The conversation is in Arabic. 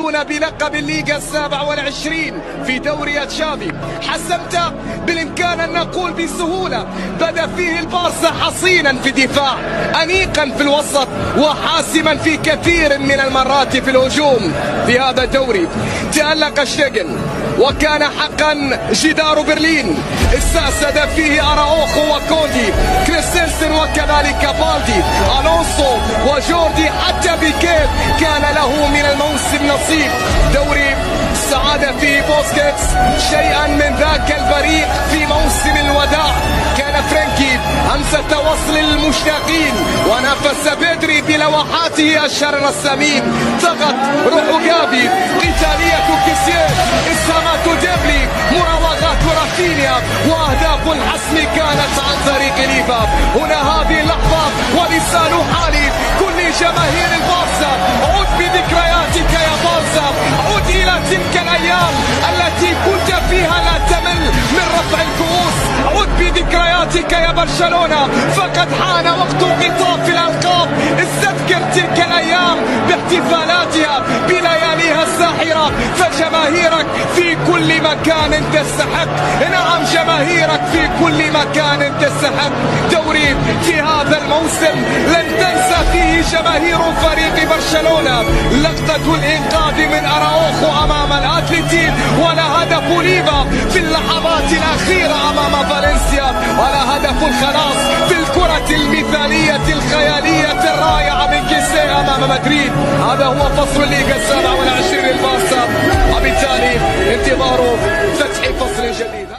يحتفلون بلقب الليغا 27 في دوري تشافي. حسمت بالإمكان أن نقول بسهولة بدأ فيه البارسا حصينا في الدفاع، أنيقا في الوسط، وحاسما في كثير من المرات في الهجوم. في هذا الدوري تألق شتيجن وكان حقا جدار برلين، استأسد فيه أراوخو وكوندي، كريستنسن وكذلك بالدي، ألونسو وجوردي، حتى بيكيت كان له من الموسم نصيب. دوري استعاد فيه بوسكيتس شيئا من ذاك البريق في موسم الوداع. كان فرانكي همسة وصل المشتاقين، ونافس بدري بلوحاته الشر السمين. طغت روح جافي، قتالية كيسيه، إسهامات ديبلي، مراوغات رافينيا، وأهداف الحسم كانت عن طريق ليفا. هنا هذه اللحظة ولسان حالي كل جماهير البارسا، عد بذكرياتك يا بارسا، عد إلى تلك الأيام التي كنت فيها لا تمل من رفع الكؤوس، عد بذكرياتك يا برشلونة، فقد حان وقت قطاف الألقاب. استذكر تلك الأيام باحتفالاتها بلياليها الساحرة، فجماهيرك في كل مكان تستحق. نعم، جماهيرك في كل مكان تستحق. دوري في هذا الموسم لن تنسى فيه جماهير فريق برشلونة لقطة الإنقاذ من أراوخو أمام الأتليتي، ولا هدف ليفا في اللحظات الأخيرة أمام فالنسيا، ولا هدف الخلاص في الكرة المثالية الخيالية الرائعة من كيسيه أمام مدريد. هذا هو فصل الليغا 27 للبارسا، وبالتالي انتظار فتح فصل جديد.